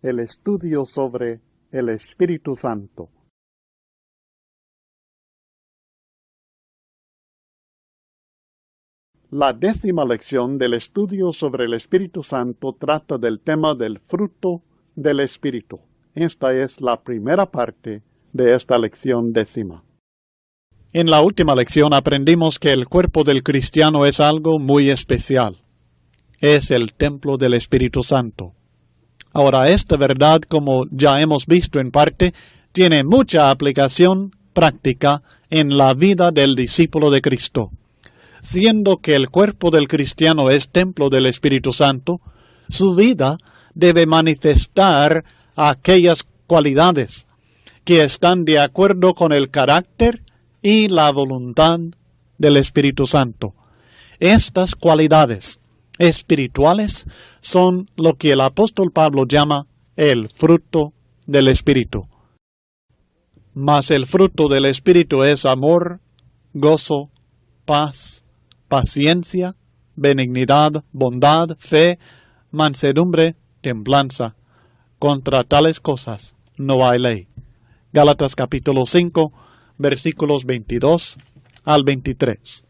el estudio sobre el Espíritu Santo. La 10ª lección del estudio sobre el Espíritu Santo trata del tema del fruto del Espíritu. Esta es la primera parte de esta lección 10ª. En la última lección aprendimos que el cuerpo del cristiano es algo muy especial. Es el templo del Espíritu Santo. Ahora, esta verdad, como ya hemos visto en parte, tiene mucha aplicación práctica en la vida del discípulo de Cristo. Siendo que el cuerpo del cristiano es templo del Espíritu Santo, su vida debe manifestar aquellas cualidades que están de acuerdo con el carácter y la voluntad del Espíritu Santo. Estas cualidades espirituales son lo que el apóstol Pablo llama el fruto del Espíritu. Mas el fruto del Espíritu es amor, gozo, paz, paciencia, benignidad, bondad, fe, mansedumbre, templanza. Contra tales cosas no hay ley. Gálatas capítulo 5, versículos 22 al 23.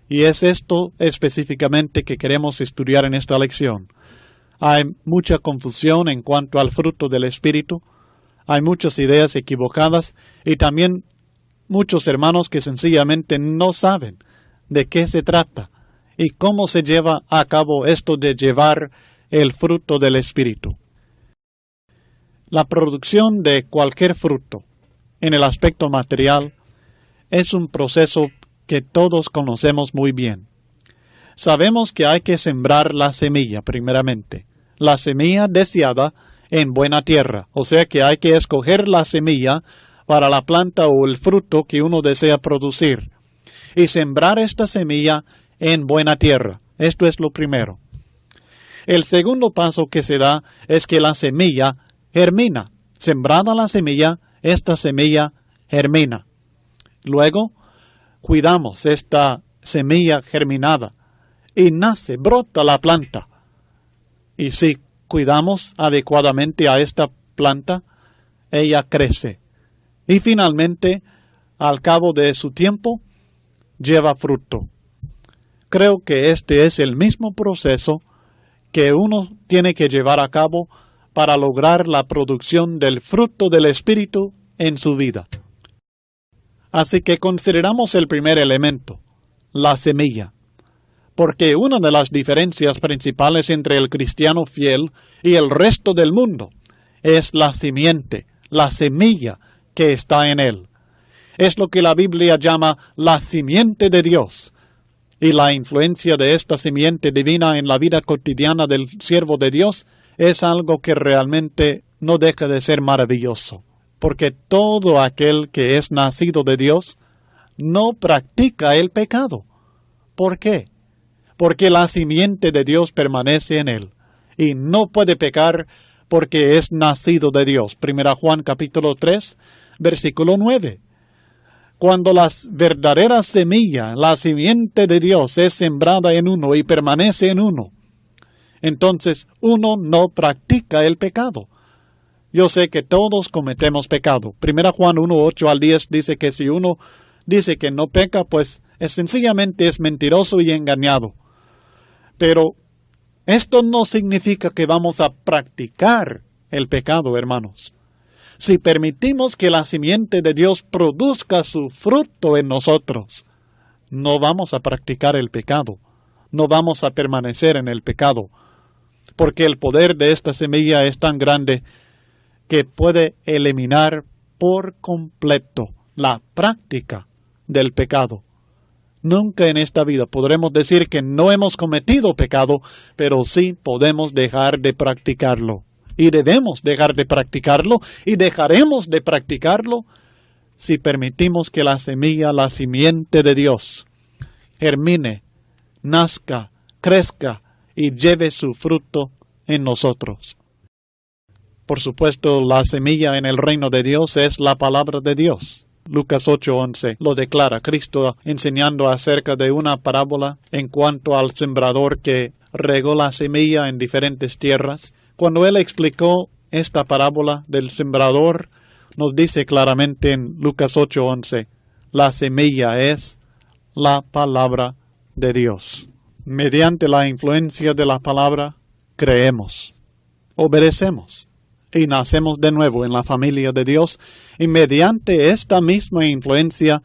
Y es esto específicamente que queremos estudiar en esta lección. Hay mucha confusión en cuanto al fruto del Espíritu. Hay muchas ideas equivocadas y también muchos hermanos que sencillamente no saben de qué se trata y cómo se lleva a cabo esto de llevar el fruto del Espíritu. La producción de cualquier fruto en el aspecto material es un proceso que todos conocemos muy bien. Sabemos que hay que sembrar la semilla primeramente, la semilla deseada en buena tierra, o sea que hay que escoger la semilla para la planta o el fruto que uno desea producir y sembrar esta semilla en buena tierra. Esto es lo primero. El segundo paso que se da es que la semilla germina. Sembrada la semilla, esta semilla germina. Luego, cuidamos esta semilla germinada y nace, brota la planta. Y si cuidamos adecuadamente a esta planta, ella crece. Y finalmente, al cabo de su tiempo, lleva fruto. Creo que este es el mismo proceso que uno tiene que llevar a cabo para lograr la producción del fruto del Espíritu en su vida. Así que consideramos el primer elemento, la semilla, porque una de las diferencias principales entre el cristiano fiel y el resto del mundo es la simiente, la semilla que está en él. Es lo que la Biblia llama la simiente de Dios, y la influencia de esta simiente divina en la vida cotidiana del siervo de Dios es algo que realmente no deja de ser maravilloso. Porque todo aquel que es nacido de Dios no practica el pecado. ¿Por qué? Porque la simiente de Dios permanece en él y no puede pecar porque es nacido de Dios. 1 Juan capítulo 3, versículo 9. Cuando la verdadera semilla, la simiente de Dios, es sembrada en uno y permanece en uno, entonces uno no practica el pecado. Yo sé que todos cometemos pecado. 1 Juan 1, 8 al 10 dice que si uno dice que no peca, pues sencillamente es mentiroso y engañado. Pero esto no significa que vamos a practicar el pecado, hermanos. Si permitimos que la simiente de Dios produzca su fruto en nosotros, no vamos a practicar el pecado. No vamos a permanecer en el pecado. Porque el poder de esta semilla es tan grande que puede eliminar por completo la práctica del pecado. Nunca en esta vida podremos decir que no hemos cometido pecado, pero sí podemos dejar de practicarlo. Y debemos dejar de practicarlo y dejaremos de practicarlo si permitimos que la semilla, la simiente de Dios, germine, nazca, crezca y lleve su fruto en nosotros. Por supuesto, la semilla en el reino de Dios es la palabra de Dios. Lucas 8:11 lo declara Cristo enseñando acerca de una parábola en cuanto al sembrador que regó la semilla en diferentes tierras. Cuando él explicó esta parábola del sembrador nos dice claramente en Lucas 8:11, la semilla es la palabra de Dios. Mediante la influencia de la palabra, creemos, obedecemos y nacemos de nuevo en la familia de Dios, y mediante esta misma influencia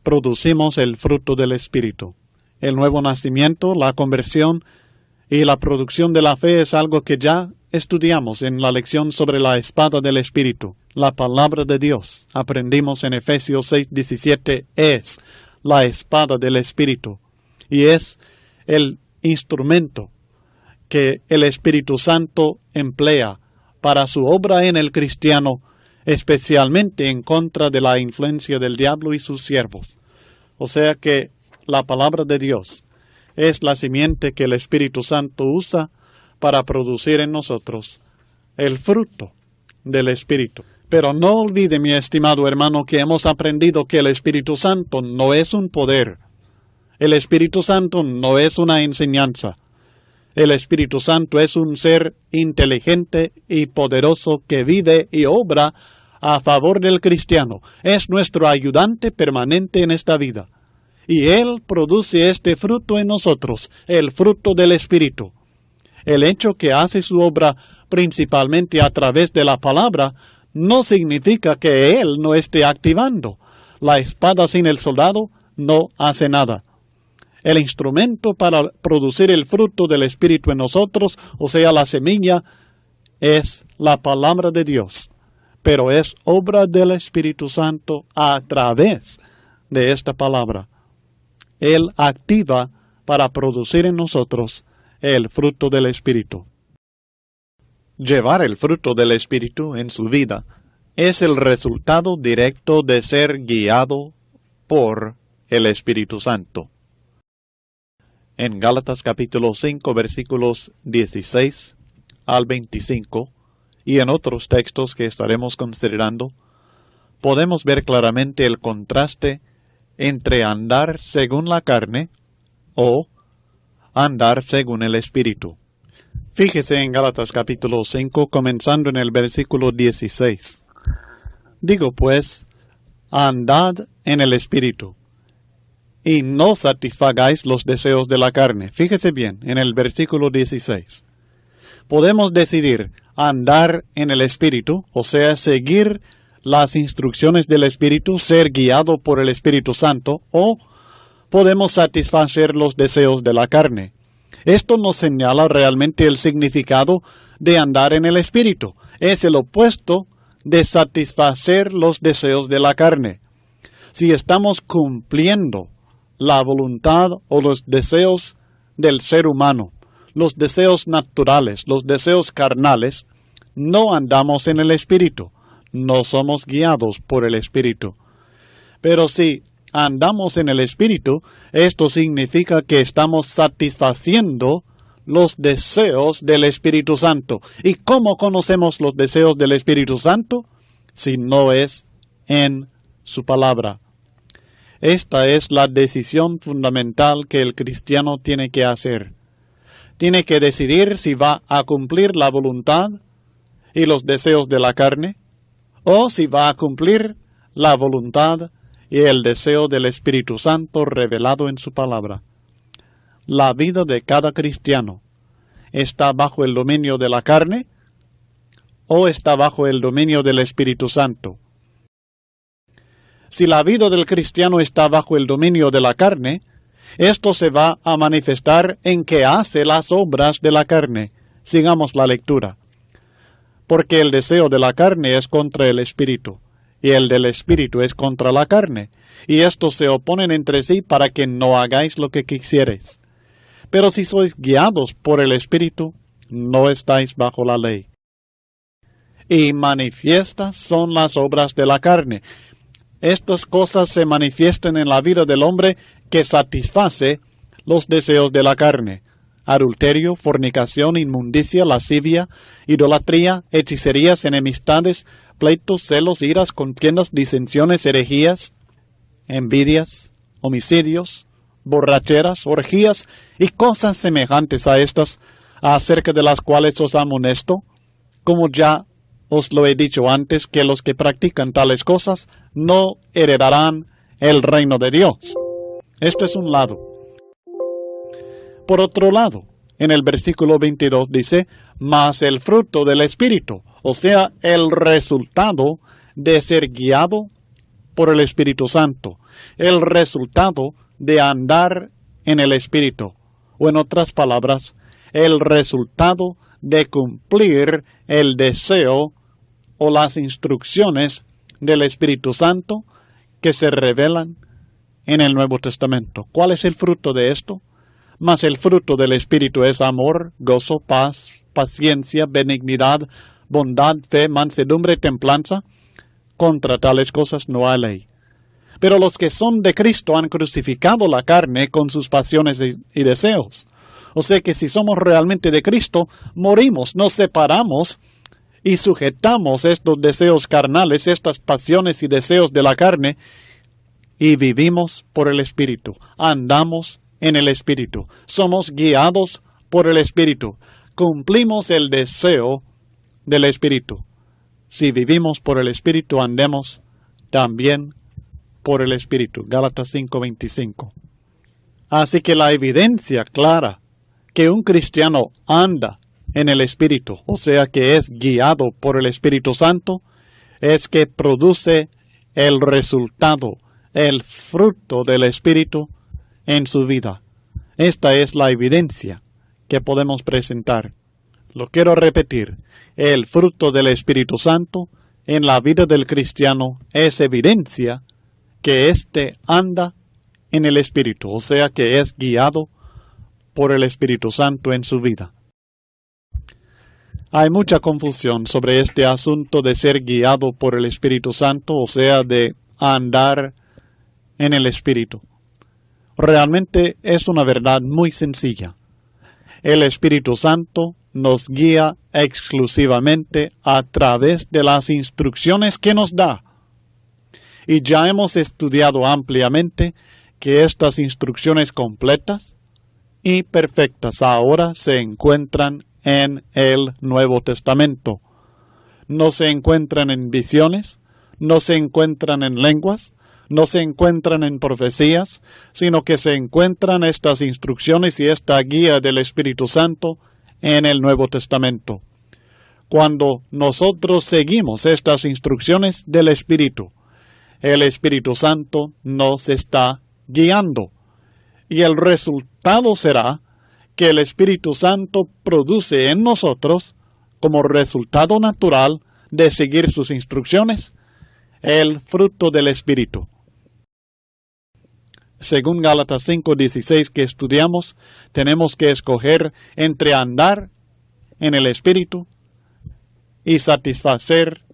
producimos el fruto del Espíritu. El nuevo nacimiento, la conversión y la producción de la fe es algo que ya estudiamos en la lección sobre la espada del Espíritu. La palabra de Dios, aprendimos en Efesios 6:17, es la espada del Espíritu y es el instrumento que el Espíritu Santo emplea para su obra en el cristiano, especialmente en contra de la influencia del diablo y sus siervos. O sea que la palabra de Dios es la simiente que el Espíritu Santo usa para producir en nosotros el fruto del Espíritu. Pero no olvide, mi estimado hermano, que hemos aprendido que el Espíritu Santo no es un poder. El Espíritu Santo no es una enseñanza. El Espíritu Santo es un ser inteligente y poderoso que vive y obra a favor del cristiano. Es nuestro ayudante permanente en esta vida. Y Él produce este fruto en nosotros, el fruto del Espíritu. El hecho que hace su obra principalmente a través de la palabra no significa que Él no esté activando. La espada sin el soldado no hace nada. El instrumento para producir el fruto del Espíritu en nosotros, o sea, la semilla, es la palabra de Dios. Pero es obra del Espíritu Santo a través de esta palabra. Él activa para producir en nosotros el fruto del Espíritu. Llevar el fruto del Espíritu en su vida es el resultado directo de ser guiado por el Espíritu Santo. En Gálatas capítulo 5, versículos 16 al 25, y en otros textos que estaremos considerando, podemos ver claramente el contraste entre andar según la carne o andar según el Espíritu. Fíjese en Gálatas capítulo 5, comenzando en el versículo 16. Digo pues, andad en el Espíritu, y no satisfagáis los deseos de la carne. Fíjese bien, en el versículo 16. Podemos decidir andar en el Espíritu, o sea, seguir las instrucciones del Espíritu, ser guiado por el Espíritu Santo, o podemos satisfacer los deseos de la carne. Esto nos señala realmente el significado de andar en el Espíritu. Es el opuesto de satisfacer los deseos de la carne. Si estamos cumpliendo la voluntad o los deseos del ser humano, los deseos naturales, los deseos carnales, no andamos en el Espíritu, no somos guiados por el Espíritu. Pero si andamos en el Espíritu, esto significa que estamos satisfaciendo los deseos del Espíritu Santo. ¿Y cómo conocemos los deseos del Espíritu Santo? Si no es en su palabra. Esta es la decisión fundamental que el cristiano tiene que hacer. Tiene que decidir si va a cumplir la voluntad y los deseos de la carne, o si va a cumplir la voluntad y el deseo del Espíritu Santo revelado en su palabra. La vida de cada cristiano está bajo el dominio de la carne o está bajo el dominio del Espíritu Santo. Si la vida del cristiano está bajo el dominio de la carne, esto se va a manifestar en que hace las obras de la carne. Sigamos la lectura. Porque el deseo de la carne es contra el Espíritu, y el del Espíritu es contra la carne, y estos se oponen entre sí para que no hagáis lo que quisiereis. Pero si sois guiados por el Espíritu, no estáis bajo la ley. Y manifiestas son las obras de la carne. Estas cosas se manifiestan en la vida del hombre que satisface los deseos de la carne: adulterio, fornicación, inmundicia, lascivia, idolatría, hechicerías, enemistades, pleitos, celos, iras, contiendas, disensiones, herejías, envidias, homicidios, borracheras, orgías y cosas semejantes a estas, acerca de las cuales os amonesto, como ya os lo he dicho antes, que los que practican tales cosas no heredarán el reino de Dios. Esto es un lado. Por otro lado, en el versículo 22 dice, mas el fruto del Espíritu, o sea, el resultado de ser guiado por el Espíritu Santo, el resultado de andar en el Espíritu, o en otras palabras, el resultado de cumplir el deseo o las instrucciones del Espíritu Santo que se revelan en el Nuevo Testamento. ¿Cuál es el fruto de esto? Mas el fruto del Espíritu es amor, gozo, paz, paciencia, benignidad, bondad, fe, mansedumbre, templanza. Contra tales cosas no hay ley. Pero los que son de Cristo han crucificado la carne con sus pasiones y deseos. O sea que si somos realmente de Cristo, morimos, nos separamos y sujetamos estos deseos carnales, estas pasiones y deseos de la carne, y vivimos por el Espíritu, andamos en el Espíritu, somos guiados por el Espíritu, cumplimos el deseo del Espíritu. Si vivimos por el Espíritu, andemos también por el Espíritu. Gálatas 5:25. Así que la evidencia clara que un cristiano anda en el Espíritu, o sea que es guiado por el Espíritu Santo, es que produce el resultado, el fruto del Espíritu en su vida. Esta es la evidencia que podemos presentar. Lo quiero repetir, el fruto del Espíritu Santo en la vida del cristiano es evidencia que éste anda en el Espíritu, o sea que es guiado por el Espíritu Santo en su vida. Hay mucha confusión sobre este asunto de ser guiado por el Espíritu Santo, o sea, de andar en el Espíritu. Realmente es una verdad muy sencilla. El Espíritu Santo nos guía exclusivamente a través de las instrucciones que nos da. Y ya hemos estudiado ampliamente que estas instrucciones completas y perfectas ahora se encuentran en el Nuevo Testamento. No se encuentran en visiones, no se encuentran en lenguas, no se encuentran en profecías, sino que se encuentran estas instrucciones y esta guía del Espíritu Santo en el Nuevo Testamento. Cuando nosotros seguimos estas instrucciones del Espíritu, el Espíritu Santo nos está guiando. Y el resultado será que el Espíritu Santo produce en nosotros, como resultado natural de seguir sus instrucciones, el fruto del Espíritu. Según Gálatas 5:16 que estudiamos, tenemos que escoger entre andar en el Espíritu y satisfacer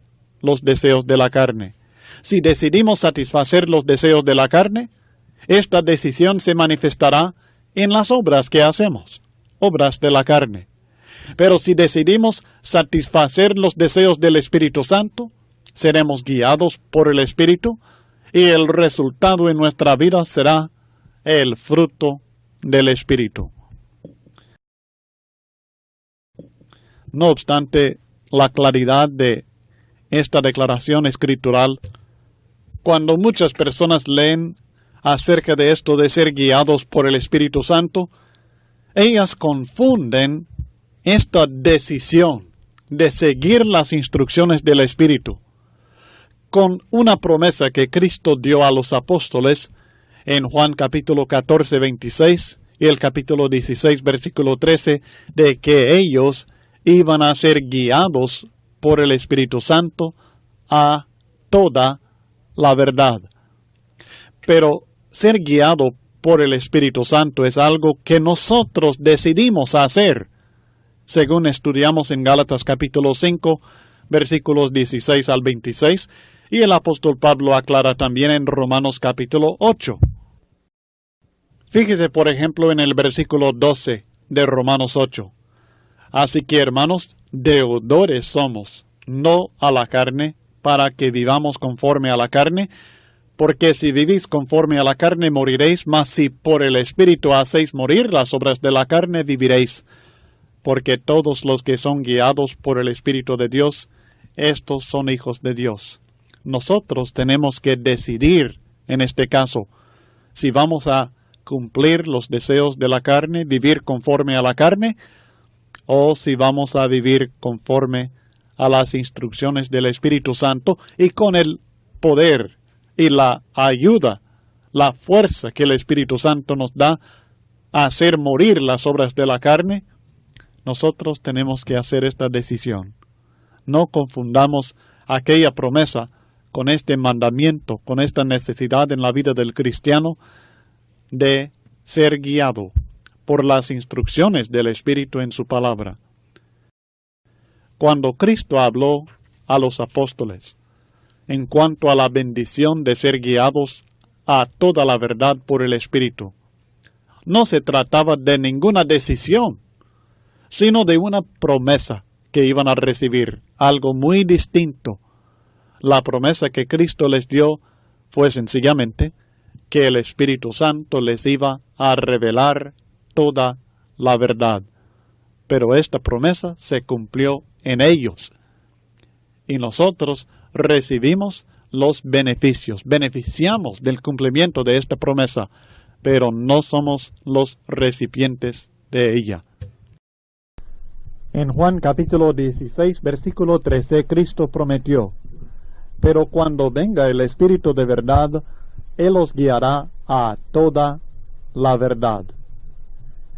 los deseos de la carne. Si decidimos satisfacer los deseos de la carne, esta decisión se manifestará en las obras que hacemos, obras de la carne. Pero si decidimos satisfacer los deseos del Espíritu Santo, seremos guiados por el Espíritu y el resultado en nuestra vida será el fruto del Espíritu. No obstante la claridad de esta declaración escritural, cuando muchas personas leen acerca de esto de ser guiados por el Espíritu Santo, ellas confunden esta decisión de seguir las instrucciones del Espíritu con una promesa que Cristo dio a los apóstoles en Juan capítulo 14, 26 y el capítulo 16, versículo 13, de que ellos iban a ser guiados por el Espíritu Santo a toda la verdad. Pero ser guiado por el Espíritu Santo es algo que nosotros decidimos hacer, según estudiamos en Gálatas capítulo 5, versículos 16 al 26, y el apóstol Pablo aclara también en Romanos capítulo 8. Fíjese, por ejemplo, en el versículo 12 de Romanos 8. Así que, hermanos, deudores somos, no a la carne, para que vivamos conforme a la carne, porque si vivís conforme a la carne moriréis, mas si por el Espíritu hacéis morir las obras de la carne, viviréis. Porque todos los que son guiados por el Espíritu de Dios, estos son hijos de Dios. Nosotros tenemos que decidir, en este caso, si vamos a cumplir los deseos de la carne, vivir conforme a la carne, o si vamos a vivir conforme a las instrucciones del Espíritu Santo y con el poder y la ayuda, la fuerza que el Espíritu Santo nos da a hacer morir las obras de la carne. Nosotros tenemos que hacer esta decisión. No confundamos aquella promesa con este mandamiento, con esta necesidad en la vida del cristiano de ser guiado por las instrucciones del Espíritu en su palabra. Cuando Cristo habló a los apóstoles en cuanto a la bendición de ser guiados a toda la verdad por el Espíritu, no se trataba de ninguna decisión, sino de una promesa que iban a recibir, algo muy distinto. La promesa que Cristo les dio fue sencillamente que el Espíritu Santo les iba a revelar toda la verdad. Pero esta promesa se cumplió en ellos. Y nosotros recibimos los beneficios, beneficiamos del cumplimiento de esta promesa, pero no somos los recipientes de ella. En Juan capítulo 16, versículo 13, Cristo prometió: pero cuando venga el Espíritu de verdad, Él os guiará a toda la verdad.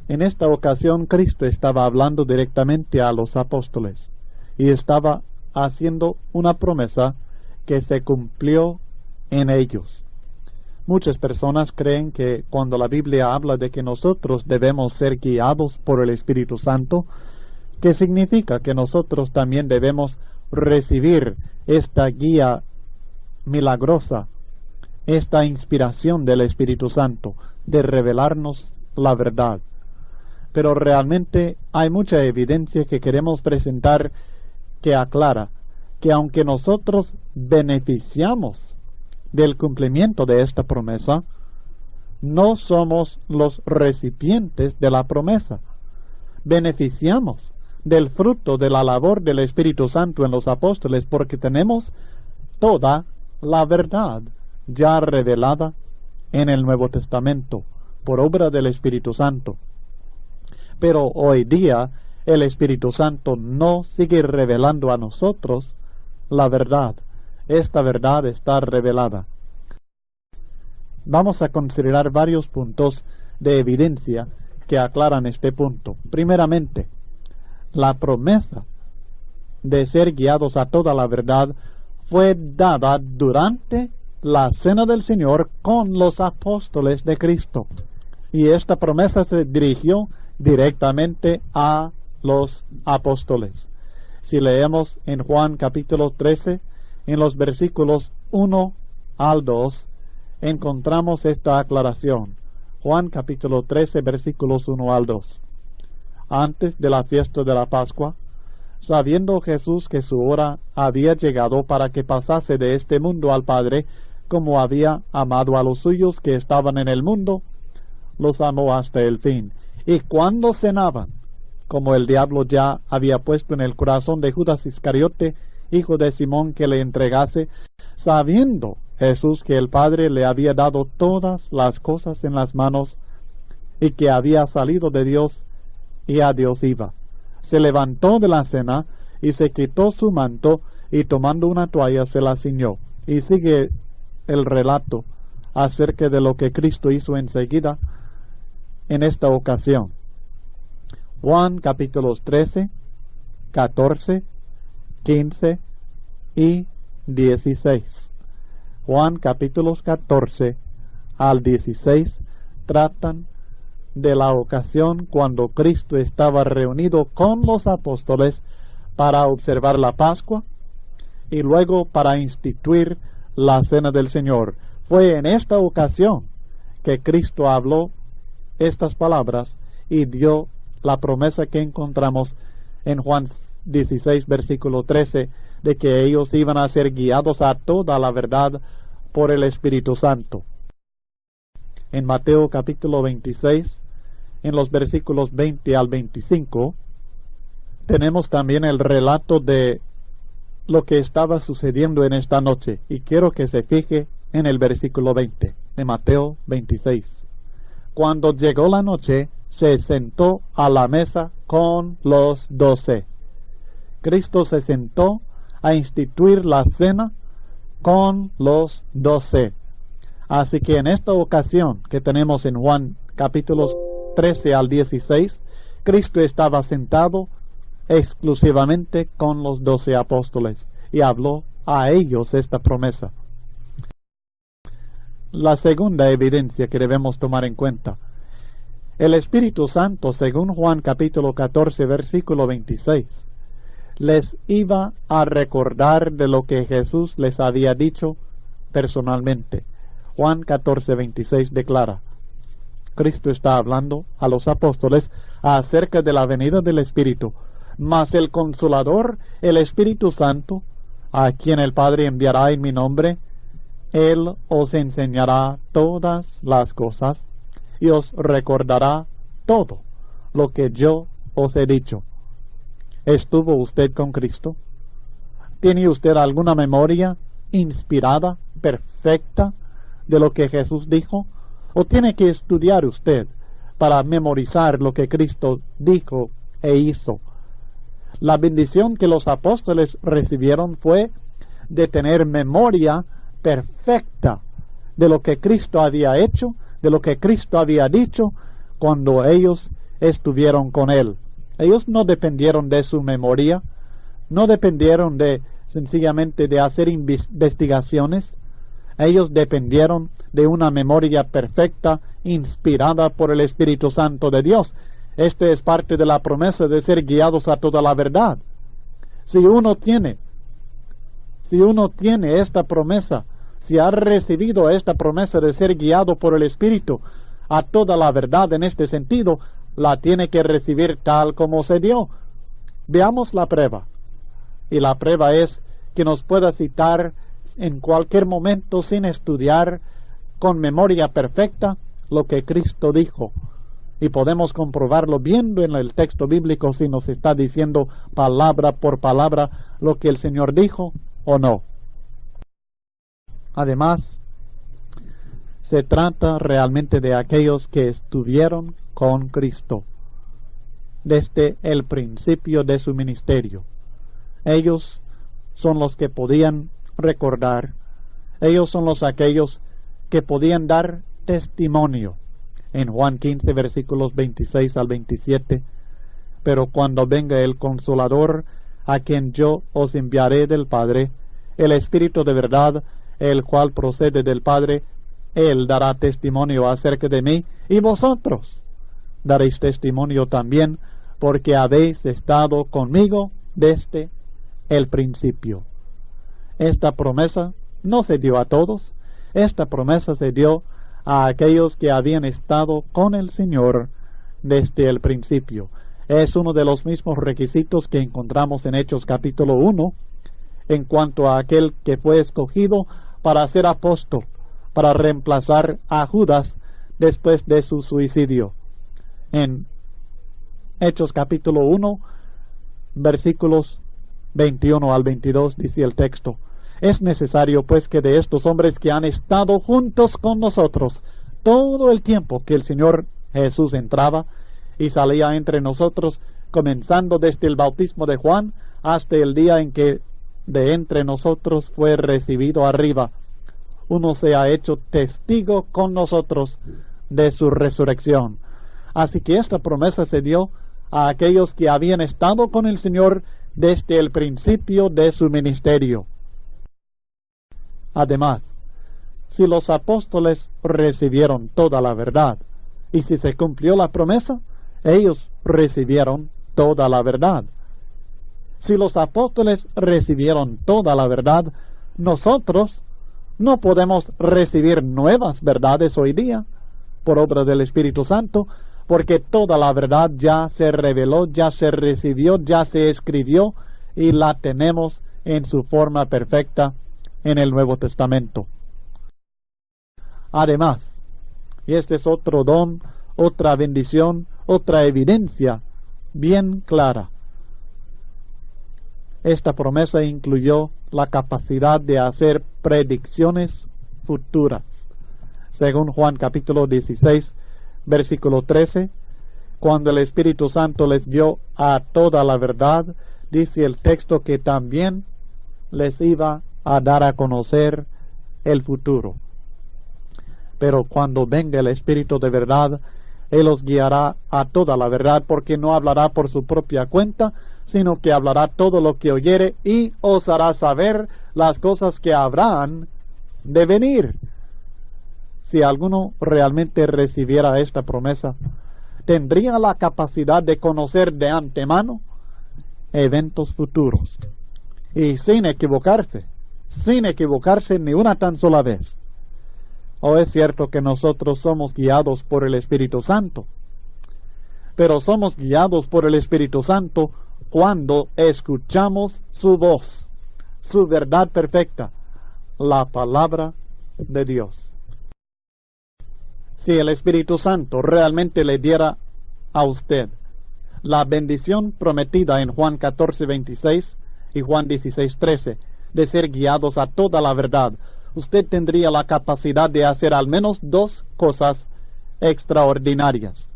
En esta ocasión, Cristo estaba hablando directamente a los apóstoles y estaba haciendo una promesa que se cumplió en ellos. Muchas personas creen que cuando la Biblia habla de que nosotros debemos ser guiados por el Espíritu Santo, que significa que nosotros también debemos recibir esta guía milagrosa, esta inspiración del Espíritu Santo de revelarnos la verdad. Pero realmente hay mucha evidencia que queremos presentar que aclara que aunque nosotros beneficiamos del cumplimiento de esta promesa, no somos los recipientes de la promesa. Beneficiamos del fruto de la labor del Espíritu Santo en los apóstoles porque tenemos toda la verdad ya revelada en el Nuevo Testamento por obra del Espíritu Santo. Pero hoy día el Espíritu Santo no sigue revelando a nosotros la verdad. Esta verdad está revelada. Vamos a considerar varios puntos de evidencia que aclaran este punto. Primeramente, la promesa de ser guiados a toda la verdad fue dada durante la Cena del Señor con los apóstoles de Cristo. Y esta promesa se dirigió directamente a los apóstoles. Si leemos en Juan capítulo 13, en los versículos 1 al 2, encontramos esta aclaración. Juan capítulo 13, versículos 1 al 2. Antes de la fiesta de la Pascua, sabiendo Jesús que su hora había llegado para que pasase de este mundo al Padre, como había amado a los suyos que estaban en el mundo, los amó hasta el fin. Y cuando cenaban, como el diablo ya había puesto en el corazón de Judas Iscariote, hijo de Simón, que le entregase, sabiendo Jesús que el Padre le había dado todas las cosas en las manos, y que había salido de Dios, y a Dios iba, se levantó de la cena, y se quitó su manto, y tomando una toalla se la ciñó. Y sigue el relato acerca de lo que Cristo hizo enseguida en esta ocasión. Juan capítulos 13, 14, 15 y 16. Juan capítulos 14 al 16 tratan de la ocasión cuando Cristo estaba reunido con los apóstoles para observar la Pascua y luego para instituir la Cena del Señor. Fue en esta ocasión que Cristo habló estas palabras y dio la promesa que encontramos en Juan 16, versículo 13, de que ellos iban a ser guiados a toda la verdad por el Espíritu Santo. En Mateo capítulo 26, en los versículos 20 al 25, tenemos también el relato de lo que estaba sucediendo en esta noche, y quiero que se fije en el versículo 20 de Mateo 26. Cuando llegó la noche, se sentó a la mesa con los 12. Cristo se sentó a instituir la cena con los 12. Así que en esta ocasión que tenemos en Juan capítulos 13 al 16, Cristo estaba sentado exclusivamente con los 12 apóstoles y habló a ellos esta promesa. La segunda evidencia que debemos tomar en cuenta: el Espíritu Santo, según Juan capítulo 14 versículo 26, les iba a recordar de lo que Jesús les había dicho personalmente. Juan 14, 26 declara: Cristo está hablando a los apóstoles acerca de la venida del Espíritu, mas el Consolador, el Espíritu Santo, a quien el Padre enviará en mi nombre, Él os enseñará todas las cosas y os recordará todo lo que yo os he dicho. ¿Estuvo usted con Cristo? ¿Tiene usted alguna memoria inspirada, perfecta, de lo que Jesús dijo? ¿O tiene que estudiar usted para memorizar lo que Cristo dijo e hizo? La bendición que los apóstoles recibieron fue de tener memoria perfecta de lo que Cristo había hecho, de lo que Cristo había dicho cuando ellos estuvieron con Él. Ellos no dependieron de su memoria, no dependieron sencillamente de hacer investigaciones. Ellos dependieron de una memoria perfecta, inspirada por el Espíritu Santo de Dios. Este es parte de la promesa de ser guiados a toda la verdad. Si uno tiene esta promesa, si ha recibido esta promesa de ser guiado por el Espíritu a toda la verdad en este sentido, la tiene que recibir tal como se dio. Veamos la prueba. Y la prueba es que nos pueda citar en cualquier momento, sin estudiar, con memoria perfecta, lo que Cristo dijo. Y podemos comprobarlo viendo en el texto bíblico si nos está diciendo palabra por palabra lo que el Señor dijo o no. Además, se trata realmente de aquellos que estuvieron con Cristo desde el principio de su ministerio. Ellos son los que podían recordar. Ellos son aquellos que podían dar testimonio. En Juan 15 versículos 26 al 27, pero cuando venga el Consolador, a quien yo os enviaré del Padre, el Espíritu de verdad, el cual procede del Padre, Él dará testimonio acerca de mí, y vosotros daréis testimonio también, porque habéis estado conmigo desde el principio. Esta promesa no se dio a todos, esta promesa se dio a aquellos que habían estado con el Señor desde el principio. Es uno de los mismos requisitos que encontramos en Hechos capítulo 1, en cuanto a aquel que fue escogido para ser apóstol, para reemplazar a Judas después de su suicidio. En Hechos capítulo 1, versículos 21 al 22, dice el texto: es necesario pues que de estos hombres que han estado juntos con nosotros todo el tiempo que el Señor Jesús entraba y salía entre nosotros, comenzando desde el bautismo de Juan hasta el día en que de entre nosotros fue recibido arriba, uno se ha hecho testigo con nosotros de su resurrección. Así que esta promesa se dio a aquellos que habían estado con el Señor desde el principio de su ministerio. Además, si los apóstoles recibieron toda la verdad, y si se cumplió la promesa, ellos recibieron toda la verdad. Si los apóstoles recibieron toda la verdad, nosotros no podemos recibir nuevas verdades hoy día por obra del Espíritu Santo, porque toda la verdad ya se reveló, ya se recibió, ya se escribió y la tenemos en su forma perfecta en el Nuevo Testamento. Además, y este es otro don, otra bendición, otra evidencia bien clara. Esta promesa incluyó la capacidad de hacer predicciones futuras. Según Juan capítulo 16, versículo 13, cuando el Espíritu Santo les dio a toda la verdad, dice el texto que también les iba a dar a conocer el futuro. Pero cuando venga el Espíritu de verdad, Él os guiará a toda la verdad, porque no hablará por su propia cuenta, sino que hablará todo lo que oyere y os hará saber las cosas que habrán de venir. Si alguno realmente recibiera esta promesa, tendría la capacidad de conocer de antemano eventos futuros, y sin equivocarse ni una tan sola vez. ¿O es cierto que nosotros somos guiados por el Espíritu Santo? Pero somos guiados por el Espíritu Santo cuando escuchamos su voz, su verdad perfecta, la palabra de Dios. Si el Espíritu Santo realmente le diera a usted la bendición prometida en Juan 14:26 y Juan 16:13 de ser guiados a toda la verdad, usted tendría la capacidad de hacer al menos dos cosas extraordinarias.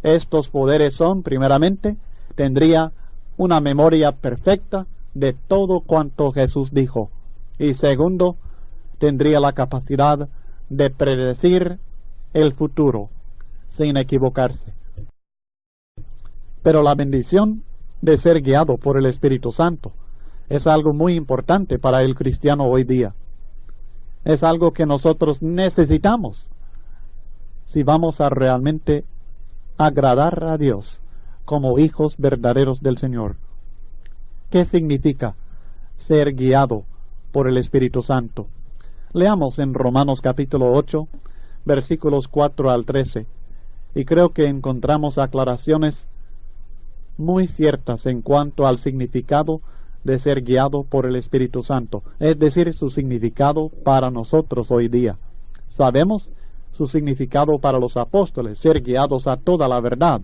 Estos poderes son, primeramente, tendría una memoria perfecta de todo cuanto Jesús dijo, y segundo, tendría la capacidad de predecir el futuro sin equivocarse. Pero la bendición de ser guiado por el Espíritu Santo es algo muy importante para el cristiano hoy día. Es algo que nosotros necesitamos si vamos a realmente agradar a Dios como hijos verdaderos del Señor. ¿Qué significa ser guiado por el Espíritu Santo? Leamos en Romanos capítulo 8, versículos 4 al 13, y creo que encontramos aclaraciones muy ciertas en cuanto al significado de ser guiado por el Espíritu Santo, es decir, su significado para nosotros hoy día. Sabemos su significado para los apóstoles, ser guiados a toda la verdad,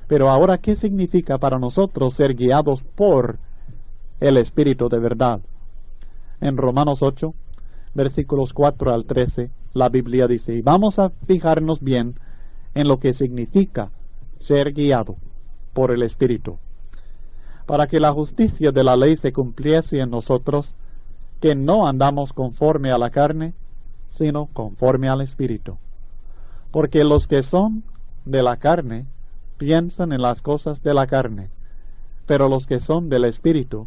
pero ahora, ¿qué significa para nosotros ser guiados por el Espíritu de verdad? En Romanos 8, versículos 4 al 13, la Biblia dice, y vamos a fijarnos bien en lo que significa ser guiado por el Espíritu, para que la justicia de la ley se cumpliese en nosotros, que no andamos conforme a la carne, sino conforme al Espíritu. Porque los que son de la carne piensan en las cosas de la carne, pero los que son del Espíritu,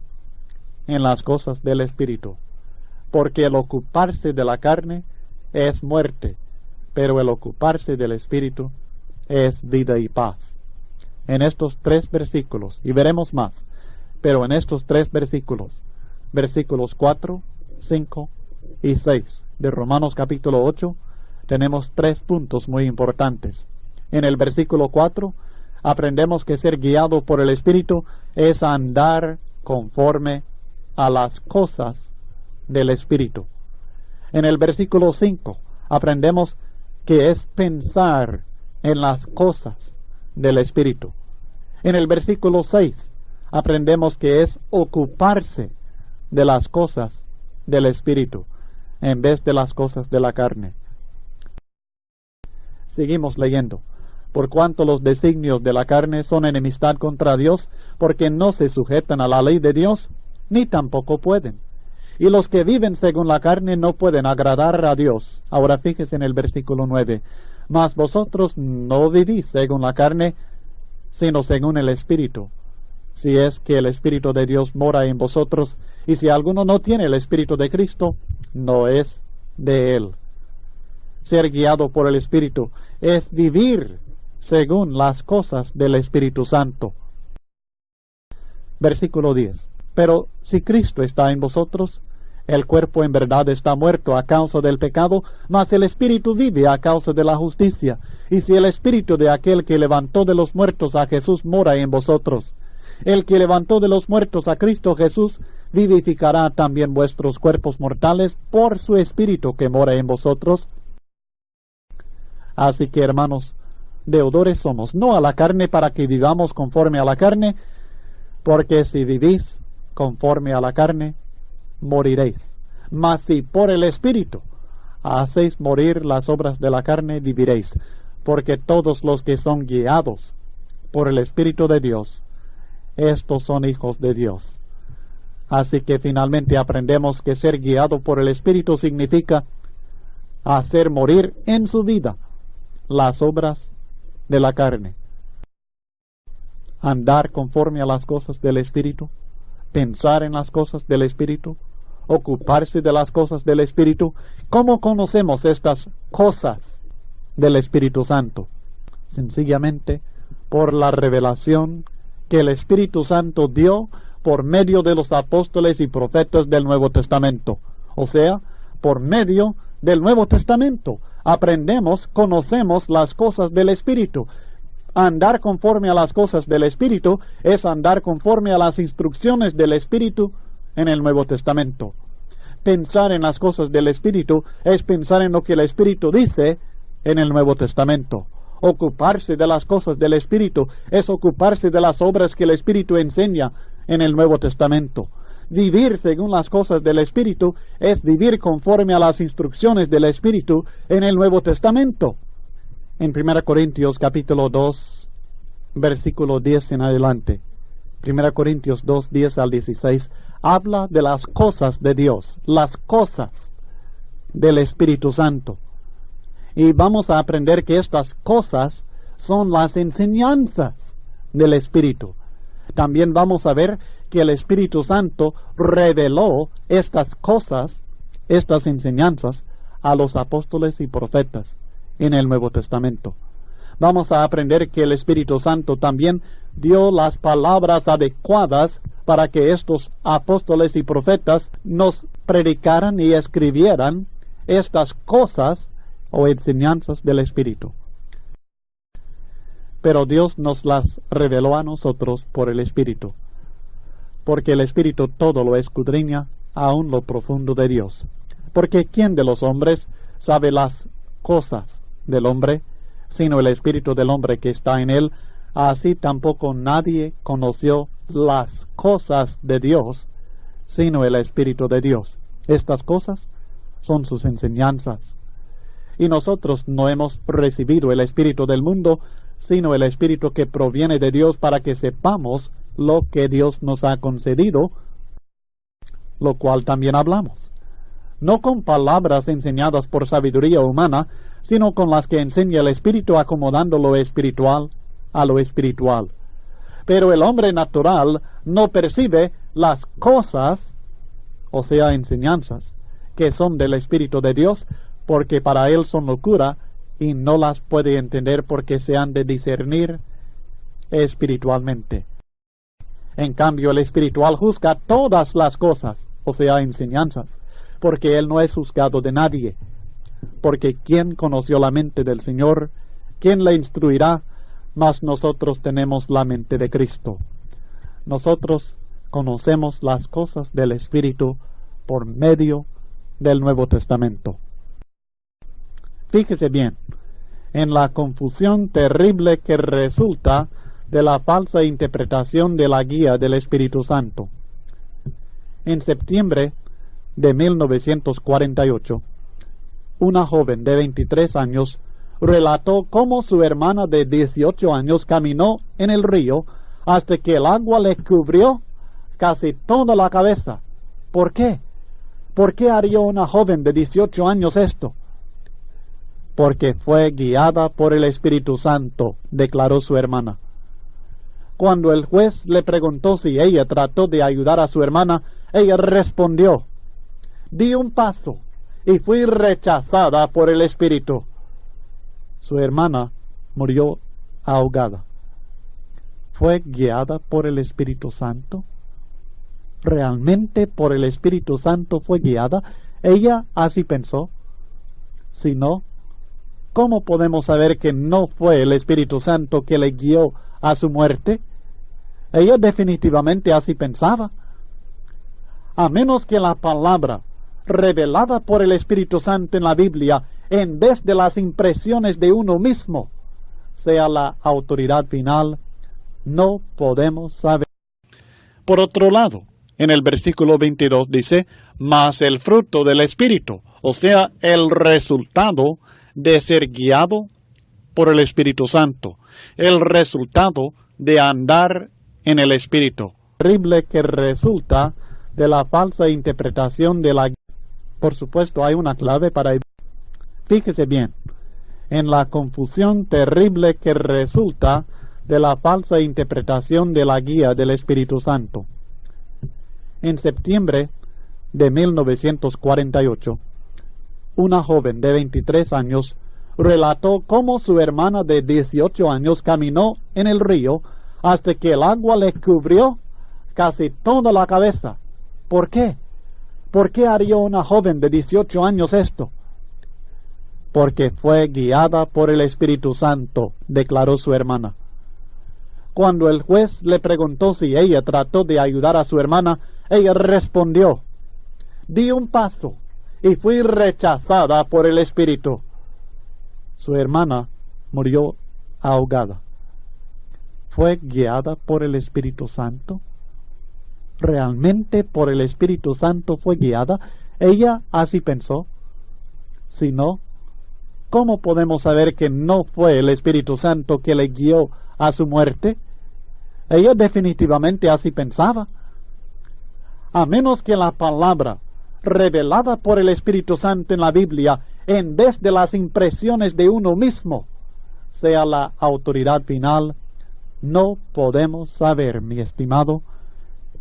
en las cosas del Espíritu. Porque el ocuparse de la carne es muerte, pero el ocuparse del Espíritu es vida y paz. En estos 3 versículos, y veremos más, pero en estos 3 versículos, versículos 4, 5 y 6 de Romanos capítulo 8, tenemos 3 puntos muy importantes. En el versículo 4, aprendemos que ser guiado por el Espíritu es andar conforme a las cosas del Espíritu. En el versículo 5, aprendemos que es pensar en las cosas del Espíritu. En el versículo 6, aprendemos que es ocuparse de las cosas del Espíritu en vez de las cosas de la carne. Seguimos leyendo. Por cuanto los designios de la carne son enemistad contra Dios, porque no se sujetan a la ley de Dios, ni tampoco pueden. Y los que viven según la carne no pueden agradar a Dios. Ahora fíjese en el versículo 9. Mas vosotros no vivís según la carne, sino según el Espíritu, si es que el Espíritu de Dios mora en vosotros, y si alguno no tiene el Espíritu de Cristo, no es de él. Ser guiado por el Espíritu es vivir según las cosas del Espíritu Santo. Versículo 10. Pero si Cristo está en vosotros, el cuerpo en verdad está muerto a causa del pecado, mas el Espíritu vive a causa de la justicia. Y si el Espíritu de aquel que levantó de los muertos a Jesús mora en vosotros, el que levantó de los muertos a Cristo Jesús vivificará también vuestros cuerpos mortales por su Espíritu que mora en vosotros. Así que, hermanos, deudores somos, no a la carne para que vivamos conforme a la carne, porque si vivís conforme a la carne, moriréis. Mas si por el Espíritu hacéis morir las obras de la carne, viviréis. Porque todos los que son guiados por el Espíritu de Dios, estos son hijos de Dios. Así que finalmente aprendemos que ser guiado por el Espíritu significa hacer morir en su vida las obras de la carne. Andar conforme a las cosas del Espíritu, pensar en las cosas del Espíritu, ocuparse de las cosas del Espíritu. ¿Cómo conocemos estas cosas del Espíritu Santo? Sencillamente por la revelación que el Espíritu Santo dio por medio de los apóstoles y profetas del Nuevo Testamento. O sea, por medio del Nuevo Testamento aprendemos, conocemos las cosas del Espíritu. Andar conforme a las cosas del Espíritu es andar conforme a las instrucciones del Espíritu en el Nuevo Testamento. Pensar en las cosas del Espíritu es pensar en lo que el Espíritu dice en el Nuevo Testamento. Ocuparse de las cosas del Espíritu es ocuparse de las obras que el Espíritu enseña en el Nuevo Testamento. Vivir según las cosas del Espíritu es vivir conforme a las instrucciones del Espíritu en el Nuevo Testamento. En 1 Corintios capítulo 2, versículo 10 en adelante, 1 Corintios 2, 10 al 16, habla de las cosas de Dios, las cosas del Espíritu Santo. Y vamos a aprender que estas cosas son las enseñanzas del Espíritu. También vamos a ver que el Espíritu Santo reveló estas cosas, estas enseñanzas, a los apóstoles y profetas en el Nuevo Testamento. Vamos a aprender que el Espíritu Santo también dio las palabras adecuadas para que estos apóstoles y profetas nos predicaran y escribieran estas cosas o enseñanzas del Espíritu. Pero Dios nos las reveló a nosotros por el Espíritu, porque el Espíritu todo lo escudriña, aun lo profundo de Dios. Porque ¿quién de los hombres sabe las cosas del hombre, sino el Espíritu del hombre que está en él? Así tampoco nadie conoció las cosas de Dios, sino el Espíritu de Dios. Estas cosas son sus enseñanzas. Y nosotros no hemos recibido el Espíritu del mundo, sino el Espíritu que proviene de Dios, para que sepamos lo que Dios nos ha concedido, lo cual también hablamos. No con palabras enseñadas por sabiduría humana, sino con las que enseña el Espíritu, acomodando lo espiritual a lo espiritual. Pero el hombre natural no percibe las cosas, o sea, enseñanzas, que son del Espíritu de Dios, porque para él son locura, y no las puede entender porque se han de discernir espiritualmente. En cambio, el espiritual juzga todas las cosas, o sea, enseñanzas, porque él no es juzgado de nadie. Porque ¿quién conoció la mente del Señor? ¿Quién le instruirá? Mas nosotros tenemos la mente de Cristo. Nosotros conocemos las cosas del Espíritu por medio del Nuevo Testamento. Fíjese bien en la confusión terrible que resulta de la falsa interpretación de la guía del Espíritu Santo. En septiembre de 1948, una joven de 23 años relató cómo su hermana de 18 años caminó en el río hasta que el agua le cubrió casi toda la cabeza. ¿Por qué? ¿Por qué haría una joven de 18 años esto? Porque fue guiada por el Espíritu Santo, declaró su hermana. Cuando el juez le preguntó si ella trató de ayudar a su hermana, ella respondió: di un paso y fui rechazada por el Espíritu. Su hermana murió ahogada. ¿Fue guiada por el Espíritu Santo? ¿Realmente por el Espíritu Santo fue guiada? ¿Ella así pensó? Si no, ¿cómo podemos saber que no fue el Espíritu Santo que le guió a su muerte? Ella definitivamente así pensaba. A menos que la palabra revelada por el Espíritu Santo en la Biblia, en vez de las impresiones de uno mismo, sea la autoridad final, no podemos saber. Por otro lado, en el versículo 22 dice, mas el fruto del Espíritu, o sea, el resultado de ser guiado por el Espíritu Santo, el resultado de andar en el Espíritu. Terrible que resulta de la falsa interpretación de la guía. Por supuesto, hay una clave para... Fíjese bien, en la confusión terrible que resulta de la falsa interpretación de la guía del Espíritu Santo. En septiembre de 1948, una joven de 23 años relató cómo su hermana de 18 años caminó en el río hasta que el agua le cubrió casi toda la cabeza. ¿Por qué? ¿Por qué haría una joven de 18 años esto? Porque fue guiada por el Espíritu Santo, declaró su hermana. Cuando el juez le preguntó si ella trató de ayudar a su hermana, ella respondió, di un paso y fui rechazada por el Espíritu. Su hermana murió ahogada. ¿Fue guiada por el Espíritu Santo? ¿Realmente por el Espíritu Santo fue guiada? Ella así pensó. Si no, ¿cómo podemos saber que no fue el Espíritu Santo que le guió a su muerte? Ella definitivamente así pensaba. A menos que la palabra revelada por el Espíritu Santo en la Biblia, en vez de las impresiones de uno mismo, sea la autoridad final, no podemos saber, mi estimado,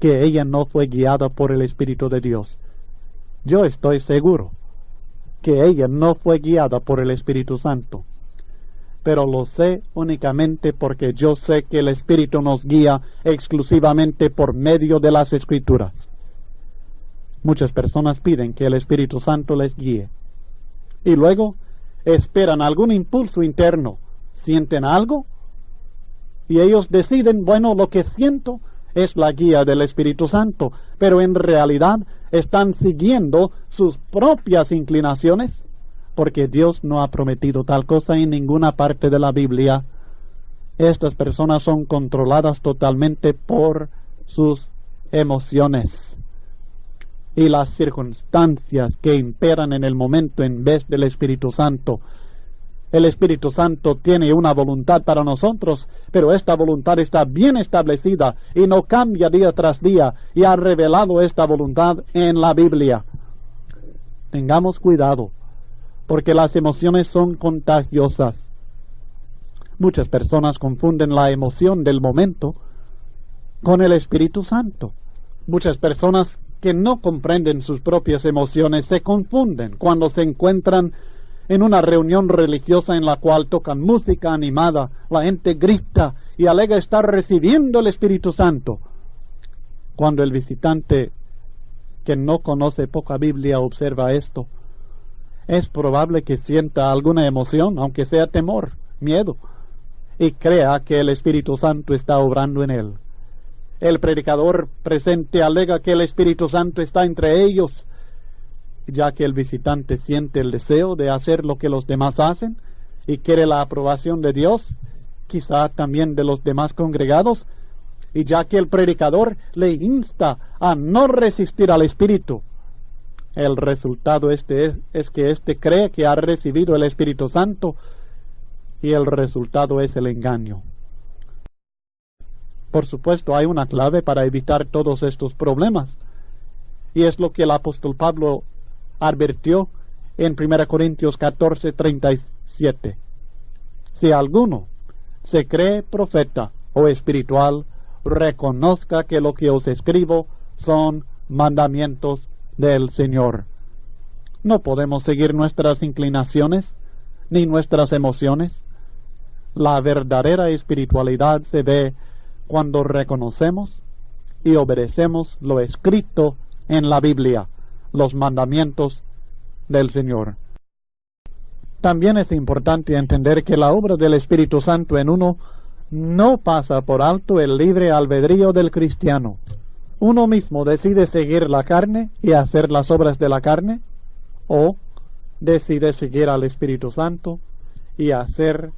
que ella no fue guiada por el Espíritu de Dios. Yo estoy seguro que ella no fue guiada por el Espíritu Santo, pero lo sé únicamente porque yo sé que el Espíritu nos guía exclusivamente por medio de las Escrituras. Muchas personas piden que el Espíritu Santo les guíe, y luego esperan algún impulso interno, sienten algo, y ellos deciden, bueno, lo que siento es la guía del Espíritu Santo, pero en realidad están siguiendo sus propias inclinaciones, porque Dios no ha prometido tal cosa en ninguna parte de la Biblia. Estas personas son controladas totalmente por sus emociones y las circunstancias que imperan en el momento en vez del Espíritu Santo. El Espíritu Santo tiene una voluntad para nosotros, pero esta voluntad está bien establecida y no cambia día tras día, y ha revelado esta voluntad en la Biblia. Tengamos cuidado, porque las emociones son contagiosas. Muchas personas confunden la emoción del momento con el Espíritu Santo. Muchas personas que no comprenden sus propias emociones se confunden cuando se encuentran en una reunión religiosa en la cual tocan música animada, la gente grita y alega estar recibiendo el Espíritu Santo. Cuando el visitante que no conoce poca Biblia observa esto, es probable que sienta alguna emoción, aunque sea temor, miedo, y crea que el Espíritu Santo está obrando en él. El predicador presente alega que el Espíritu Santo está entre ellos, ya que el visitante siente el deseo de hacer lo que los demás hacen y quiere la aprobación de Dios, quizá también de los demás congregados, y ya que el predicador le insta a no resistir al Espíritu, el resultado es que éste cree que ha recibido el Espíritu Santo, y el resultado es el engaño. Por supuesto, hay una clave para evitar todos estos problemas, y es lo que el apóstol Pablo advirtió en 1 Corintios 14:37. Si alguno se cree profeta o espiritual, reconozca que lo que os escribo son mandamientos del Señor. No podemos seguir nuestras inclinaciones ni nuestras emociones. La verdadera espiritualidad se ve cuando reconocemos y obedecemos lo escrito en la Biblia, los mandamientos del Señor. También es importante entender que la obra del Espíritu Santo en uno no pasa por alto el libre albedrío del cristiano. Uno mismo decide seguir la carne y hacer las obras de la carne, o decide seguir al Espíritu Santo y hacer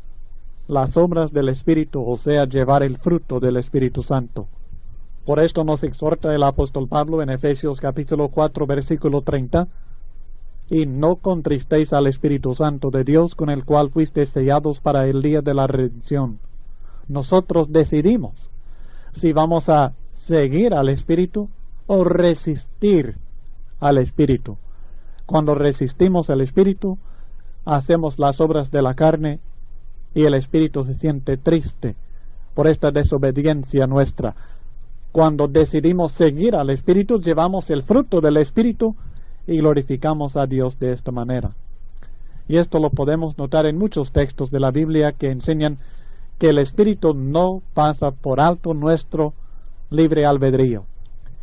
las obras del Espíritu, o sea, llevar el fruto del Espíritu Santo. Por esto nos exhorta el apóstol Pablo en Efesios capítulo 4, versículo 30, y no contristéis al Espíritu Santo de Dios, con el cual fuisteis sellados para el día de la redención. Nosotros decidimos si vamos a seguir al Espíritu o resistir al Espíritu. Cuando resistimos al Espíritu, hacemos las obras de la carne y el Espíritu se siente triste por esta desobediencia nuestra. Cuando decidimos seguir al Espíritu, llevamos el fruto del Espíritu y glorificamos a Dios de esta manera. Y esto lo podemos notar en muchos textos de la Biblia que enseñan que el Espíritu no pasa por alto nuestro libre albedrío.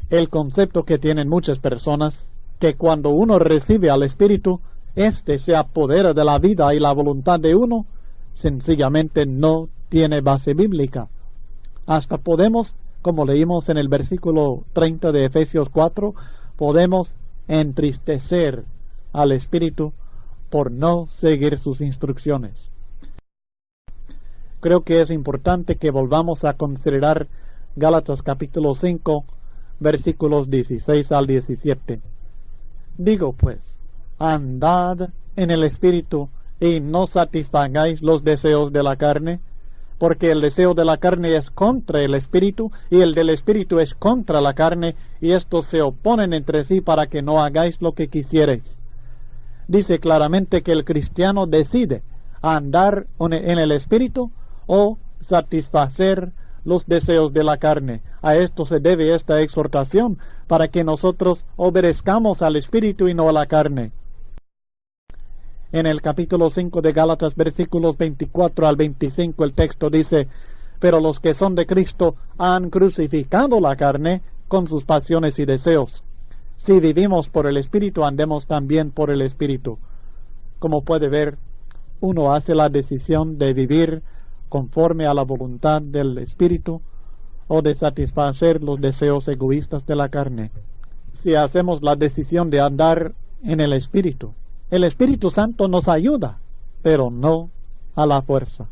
El concepto que tienen muchas personas, que cuando uno recibe al Espíritu, éste se apodera de la vida y la voluntad de uno, sencillamente no tiene base bíblica. Hasta podemos, como leímos en el versículo 30 de Efesios 4, podemos entristecer al Espíritu por no seguir sus instrucciones. Creo que es importante que volvamos a considerar Gálatas capítulo 5, versículos 16 al 17. Digo pues, andad en el Espíritu y no satisfagáis los deseos de la carne, porque el deseo de la carne es contra el Espíritu y el del Espíritu es contra la carne, y estos se oponen entre sí para que no hagáis lo que quisierais. Dice claramente que el cristiano decide andar en el Espíritu o satisfacer los deseos de la carne. A esto se debe esta exhortación, para que nosotros obedezcamos al Espíritu y no a la carne. En el capítulo 5 de Gálatas, versículos 24 al 25, el texto dice: pero los que son de Cristo han crucificado la carne con sus pasiones y deseos. Si vivimos por el Espíritu, andemos también por el Espíritu. Como puede ver, uno hace la decisión de vivir conforme a la voluntad del Espíritu o de satisfacer los deseos egoístas de la carne. Si hacemos la decisión de andar en el Espíritu, el Espíritu Santo nos ayuda, pero no a la fuerza.